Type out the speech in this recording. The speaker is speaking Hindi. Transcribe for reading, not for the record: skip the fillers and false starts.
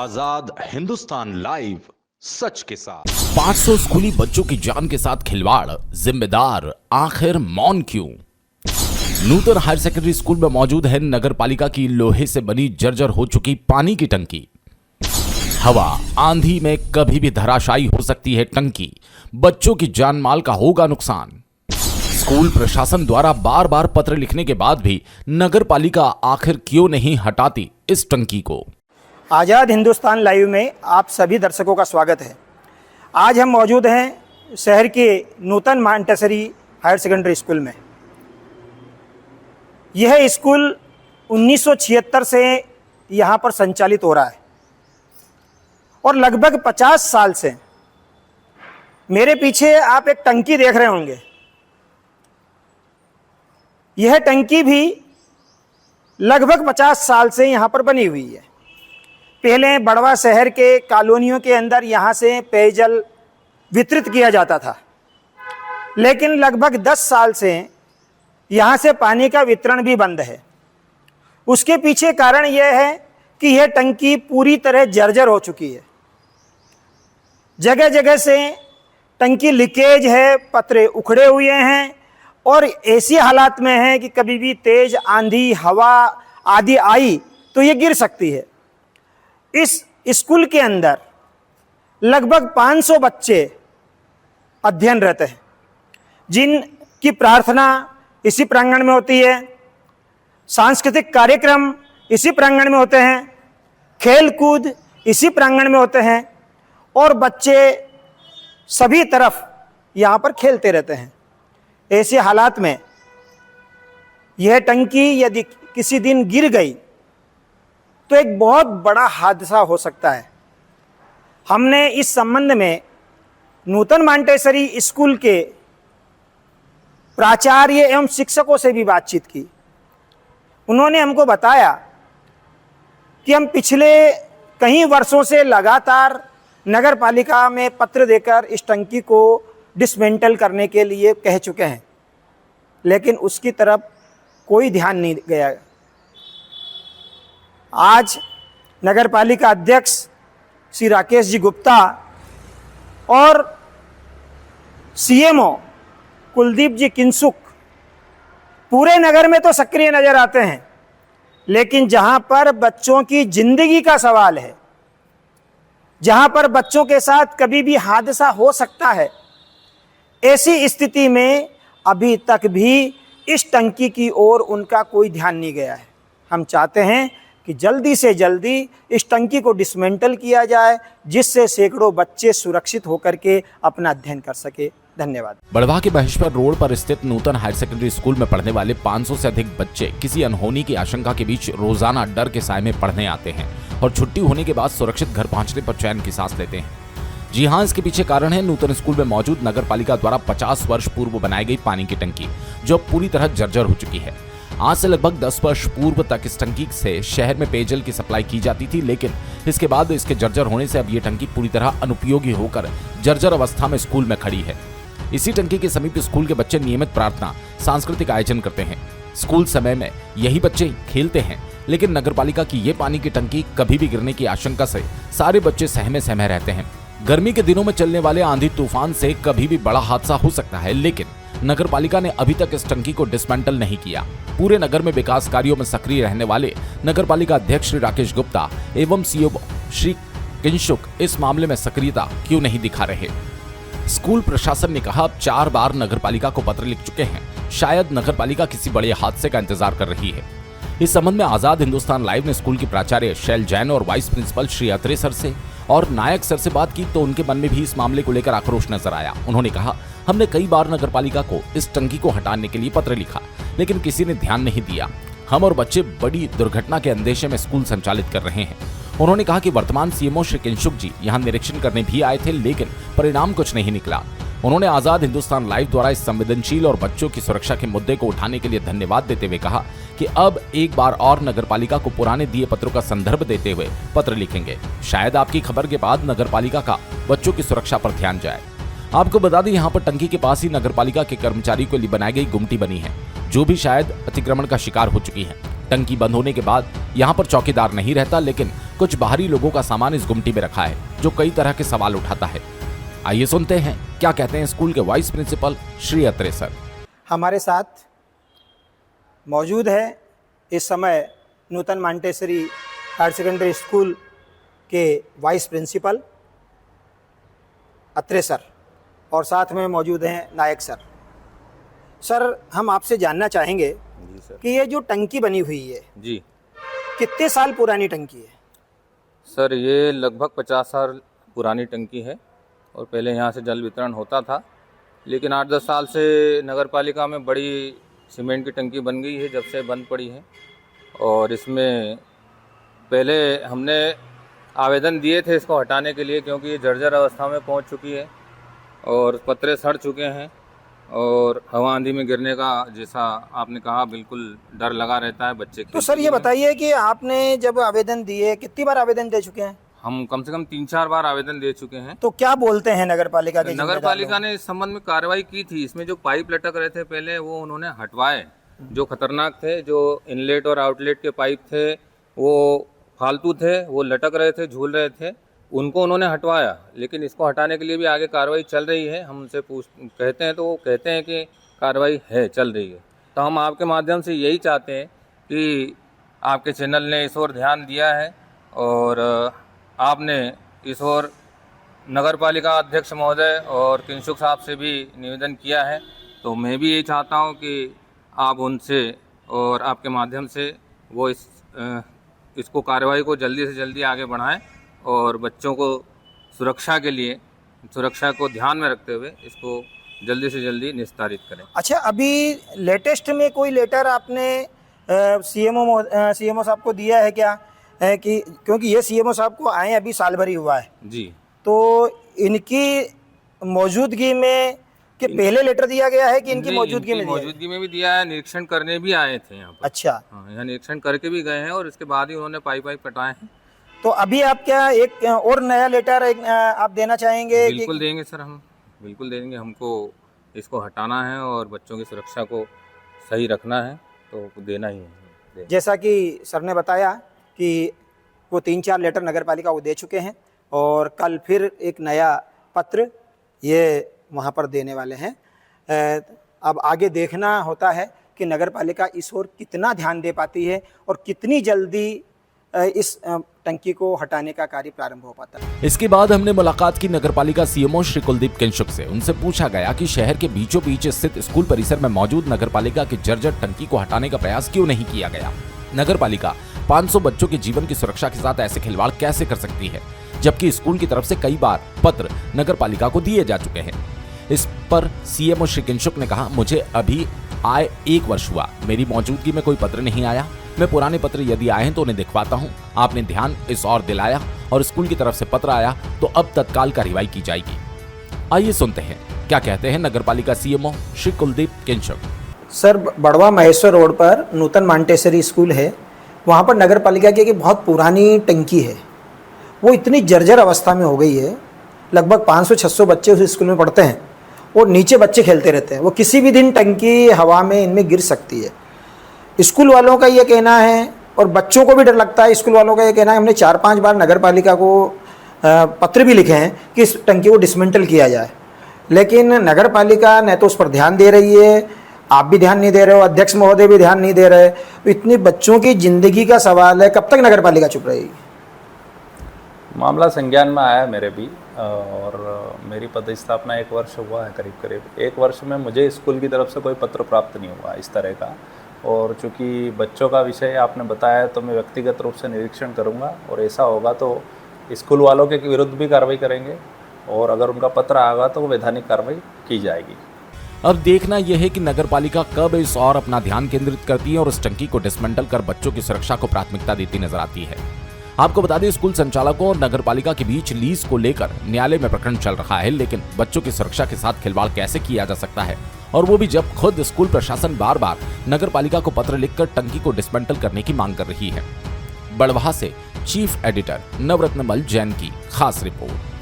आजाद हिंदुस्तान लाइव, सच के साथ। 500 स्कूली बच्चों की जान के साथ खिलवाड़, जिम्मेदार आखिर मौन क्यों? नूतन हायर सेकेंडरी स्कूल में मौजूद है नगर पालिका की लोहे से बनी जर्जर हो चुकी पानी की टंकी। हवा आंधी में कभी भी धराशायी हो सकती है टंकी, बच्चों की जान माल का होगा नुकसान। स्कूल प्रशासन द्वारा बार बार पत्र लिखने के बाद भी नगर पालिका आखिर क्यों नहीं हटाती इस टंकी को? आज़ाद हिंदुस्तान लाइव में आप सभी दर्शकों का स्वागत है। आज हम मौजूद हैं शहर के नूतन मॉन्टेसरी हायर सेकेंडरी स्कूल में। यह स्कूल 1976 से यहाँ पर संचालित हो रहा है और लगभग 50 साल से। मेरे पीछे आप एक टंकी देख रहे होंगे। यह टंकी भी लगभग 50 साल से यहाँ पर बनी हुई है। पहले बड़वा शहर के कॉलोनियों के अंदर यहाँ से पेयजल वितरित किया जाता था, लेकिन लगभग 10 साल से यहाँ से पानी का वितरण भी बंद है। उसके पीछे कारण यह है कि यह टंकी पूरी तरह जर्जर हो चुकी है। जगह जगह से टंकी लीकेज है, पतरे उखड़े हुए हैं और ऐसी हालात में है कि कभी भी तेज आंधी हवा आदि आई तो ये गिर सकती है। इस स्कूल के अंदर लगभग 500 बच्चे अध्ययनरत हैं, जिनकी प्रार्थना इसी प्रांगण में होती है, सांस्कृतिक कार्यक्रम इसी प्रांगण में होते हैं, खेल कूद इसी प्रांगण में होते हैं और बच्चे सभी तरफ यहाँ पर खेलते रहते हैं। ऐसे हालात में यह टंकी यदि किसी दिन गिर गई तो एक बहुत बड़ा हादसा हो सकता है। हमने इस संबंध में नूतन मॉन्टेसरी स्कूल के प्राचार्य एवं शिक्षकों से भी बातचीत की। उन्होंने हमको बताया कि हम पिछले कई वर्षों से लगातार नगर पालिका में पत्र देकर इस टंकी को डिसमेंटल करने के लिए कह चुके हैं, लेकिन उसकी तरफ कोई ध्यान नहीं गया। आज नगर पालिका अध्यक्ष श्री राकेश जी गुप्ता और सीएमओ कुलदीप जी किंसुक पूरे नगर में तो सक्रिय नजर आते हैं, लेकिन जहां पर बच्चों की जिंदगी का सवाल है, जहां पर बच्चों के साथ कभी भी हादसा हो सकता है, ऐसी स्थिति में अभी तक भी इस टंकी की ओर उनका कोई ध्यान नहीं गया है। हम चाहते हैं कि जल्दी से जल्दी इस टंकी को डिसमेंटल किया जाए, जिससे सैकड़ों बच्चे सुरक्षित होकर के अपना अध्ययन कर सके। धन्यवाद। बड़वा के महेश्वर रोड पर स्थित नूतन हायर सेकेंडरी स्कूल में पढ़ने वाले 500 से अधिक बच्चे किसी अनहोनी की आशंका के बीच रोजाना डर के साए में पढ़ने आते हैं और छुट्टी होने के बाद सुरक्षित घर पहुंचने पर चैन की सांस लेते हैं। जी हां, इसके पीछे कारण है नूतन स्कूल में मौजूद नगर पालिका द्वारा 50 वर्ष पूर्व बनाई गई पानी की टंकी, जो पूरी तरह जर्जर हो चुकी है। आज से लगभग 10 वर्ष पूर्व तक इस टंकी से शहर में पेयजल की सप्लाई की जाती थी, लेकिन इसके बाद इसके जर्जर होने से अब ये टंकी पूरी तरह अनुपयोगी होकर जर्जर अवस्था में स्कूल में खड़ी है। इसी टंकी के समीप स्कूल के बच्चे नियमित प्रार्थना, सांस्कृतिक आयोजन करते हैं। स्कूल समय में यही बच्चे खेलते हैं, लेकिन नगर पालिका की ये पानी की टंकी कभी भी गिरने की आशंका से सारे बच्चे सहमे सहमे रहते हैं। गर्मी के दिनों में चलने वाले आंधी तूफान से कभी भी बड़ा हादसा हो सकता है, लेकिन नगर पालिका ने अभी तक इस टंकी को डिसमेंटल नहीं किया। पूरे नगर में विकास कार्यों में सक्रिय रहने वाले नगर पालिका अध्यक्ष श्री राकेश गुप्ता एवं सीईओ श्री किंशुक इस मामले में सक्रियता क्यों नहीं दिखा रहे? स्कूल प्रशासन ने कहा अब 4 बार नगर पालिका को पत्र लिख चुके हैं, शायद नगर पालिका किसी बड़े हादसे का इंतजार कर रही है। इस संबंध में आजाद हिंदुस्तान लाइव ने स्कूल की प्राचार्य शैल जैन और वाइस प्रिंसिपल श्री अत्रे सर से और नायक सर से बात की, तो उनके मन में भी इस मामले को लेकर आक्रोश नजर आया। उन्होंने कहा, हमने कई बार नगर पालिका को इस टंकी को हटाने के लिए पत्र लिखा, लेकिन किसी ने ध्यान नहीं दिया। हम और बच्चे बड़ी दुर्घटना के अंदेशे में स्कूल संचालित कर रहे हैं। उन्होंने कहा कि वर्तमान सीएमओ श्री किंशुक जी यहां निरीक्षण करने भी आए थे, लेकिन परिणाम कुछ नहीं निकला। उन्होंने आजाद हिंदुस्तान लाइव द्वारा इस संवेदनशील और बच्चों की सुरक्षा के मुद्दे को उठाने के लिए धन्यवाद देते हुए कहा कि अब एक बार और नगर पालिका को पुराने दिए पत्रों का संदर्भ देते हुए पत्र लिखेंगे। शायद आपकी खबर के बाद नगर पालिका का बच्चों की सुरक्षा पर ध्यान जाए। आपको बता दें, यहाँ पर टंकी के पास ही नगर पालिका के कर्मचारी के लिए बनाई गई गुमटी बनी है, जो भी शायद अतिक्रमण का शिकार हो चुकी है। टंकी बंद होने के बाद यहाँ पर चौकीदार नहीं रहता, लेकिन कुछ बाहरी लोगों का सामान इस गुमटी में रखा है, जो कई तरह के सवाल उठाता है। आइए सुनते हैं क्या कहते हैं स्कूल के वाइस प्रिंसिपल श्री अत्रे सर। हमारे साथ मौजूद है इस समय नूतन मांटेसरी हायर सेकेंडरी स्कूल के वाइस प्रिंसिपल अत्रे सर, और साथ में मौजूद हैं नायक सर। सर, हम आपसे जानना चाहेंगे जी सर। कि ये जो टंकी बनी हुई है जी कितने साल पुरानी टंकी है? सर, ये लगभग 50 साल पुरानी टंकी है और पहले यहाँ से जल वितरण होता था, लेकिन 8-10 साल से नगर पालिका में बड़ी सीमेंट की टंकी बन गई है, जब से बंद पड़ी है। और इसमें पहले हमने आवेदन दिए थे इसको हटाने के लिए, क्योंकि ये जर्जर अवस्था में पहुँच चुकी है और पत्रे सड़ चुके हैं और हवा आंधी में गिरने का, जैसा आपने कहा, बिल्कुल डर लगा रहता है बच्चे। तो सर ये बताइए कि आपने जब आवेदन दिए, कितनी बार आवेदन दे चुके हैं? हम कम से कम 3-4 बार आवेदन दे चुके हैं। तो क्या बोलते हैं नगर पालिका के? नगर पालिका ने इस संबंध में कार्रवाई की थी। इसमें जो पाइप लटक रहे थे पहले, वो उन्होंने हटवाए, जो खतरनाक थे। जो इनलेट और आउटलेट के पाइप थे वो फालतू थे, वो लटक रहे थे, झूल रहे थे, उनको उन्होंने हटवाया। लेकिन इसको हटाने के लिए भी आगे कार्रवाई चल रही है। हम उनसे कहते हैं तो वो कहते हैं कि कार्रवाई है, चल रही है। तो हम आपके माध्यम से यही चाहते हैं कि आपके चैनल ने इस ओर ध्यान दिया है और आपने इस ओर नगर पालिका अध्यक्ष महोदय और किंशुक साहब से भी निवेदन किया है। तो मैं भी यही चाहता हूं कि आप उनसे और आपके माध्यम से वो इसको कार्रवाई को जल्दी से जल्दी आगे बढ़ाएं और बच्चों को सुरक्षा के लिए, सुरक्षा को ध्यान में रखते हुए इसको जल्दी से जल्दी निस्तारित करें। अच्छा, अभी लेटेस्ट में कोई लेटर आपने सीएमओ साहब को दिया है क्या? कि क्योंकि ये सीएमओ साहब को आए अभी साल भर ही हुआ है जी, तो इनकी मौजूदगी में कि पहले लेटर दिया गया है कि इनकी मौजूदगी में? मौजूदगी में भी दिया है, निरीक्षण करने भी आए थे यहाँ पर। अच्छा, हाँ, यहाँ निरीक्षण करके भी गए हैं और इसके बाद ही उन्होंने पाइप कटाए हैं। तो अभी आप क्या एक और नया लेटर आप देना चाहेंगे? बिल्कुल देंगे सर, हम बिल्कुल देंगे। हमको इसको हटाना है और बच्चों की सुरक्षा को सही रखना है, तो देना ही है। जैसा कि सर ने बताया कि वो 3-4 लेटर नगर पालिका को दे चुके हैं और कल फिर एक नया पत्र ये वहाँ पर देने वाले हैं। अब आगे देखना होता है कि नगर पालिका इस ओर कितना ध्यान दे पाती है और कितनी जल्दी इस टंकी को हटाने का कार्य प्रारंभ हो पाता है। इसके बाद हमने मुलाकात की नगरपालिका सीएमओ श्री कुलदीप किंशुक से। उनसे पूछा गया कि शहर के बीचों बीच स्थित स्कूल परिसर में मौजूद नगरपालिका की जर्जर टंकी को हटाने का प्रयास क्यों नहीं किया गया। नगरपालिका 500 बच्चों के जीवन की सुरक्षा के साथ ऐसे खिलवाड़ कैसे कर सकती है, जबकि स्कूल की तरफ से कई बार पत्र नगरपालिका को दिए जा चुके हैं। इस पर सीएमओ श्री किंशुक ने कहा, मुझे अभी आए 1 वर्ष हुआ, मेरी मौजूदगी में कोई पत्र नहीं आया। मैं पुराने पत्र यदि आए हैं तो उन्हें दिखवाता हूं। आपने ध्यान इस ओर दिलाया और स्कूल की तरफ से पत्र आया तो अब तत्काल कार्रवाई की जाएगी। आइए सुनते हैं क्या कहते हैं नगरपालिका सीएमओ श्री कुलदीप किंशुक। सर, बड़वा महेश्वर रोड पर नूतन मांटेसरी स्कूल है, वहाँ पर नगर पालिका की एक बहुत पुरानी टंकी है। वो इतनी जर्जर अवस्था में हो गई है, लगभग 500-600 बच्चे उस स्कूल में पढ़ते हैं और नीचे बच्चे खेलते रहते हैं। वो किसी भी दिन टंकी हवा में इनमें गिर सकती है। स्कूल वालों का ये कहना है और बच्चों को भी डर लगता है। स्कूल वालों का ये कहना है, हमने 4-5 बार नगर पालिका को पत्र भी लिखे हैं कि इस टंकी को डिसमेंटल किया जाए, लेकिन नगर पालिका न तो उस पर ध्यान दे रही है, आप भी ध्यान नहीं दे रहे हो, अध्यक्ष महोदय भी ध्यान नहीं दे रहे। तो इतनी बच्चों की जिंदगी का सवाल है, कब तक नगर पालिका चुप रहेगी? मामला संज्ञान में आया मेरे भी, और मेरी पदस्थापना 1 वर्ष हुआ है, करीब 1 वर्ष में मुझे स्कूल की तरफ से कोई पत्र प्राप्त नहीं हुआ इस तरह का। और चूँकि बच्चों का विषय आपने बताया तो मैं व्यक्तिगत रूप से निरीक्षण करूँगा और ऐसा होगा तो स्कूल वालों के विरुद्ध भी कार्रवाई करेंगे और अगर उनका पत्र आएगा तो वैधानिक कार्रवाई की जाएगी। अब देखना यह है कि नगरपालिका कब इस और अपना ध्यान केंद्रित करती है और इस टंकी को डिसमेंटल कर बच्चों की सुरक्षा को प्राथमिकता देती नजर आती है। आपको बता दें, स्कूल संचालकों और नगरपालिका के बीच लीज को लेकर न्यायालय में प्रकरण चल रहा है, लेकिन बच्चों की सुरक्षा के साथ खिलवाड़ कैसे किया जा सकता है, और वो भी जब खुद स्कूल प्रशासन बार बार नगरपालिका को पत्र लिखकर टंकी को डिसमेंटल करने की मांग कर रही है। बड़वाह से चीफ एडिटर नवरत्नमल जैन की खास रिपोर्ट।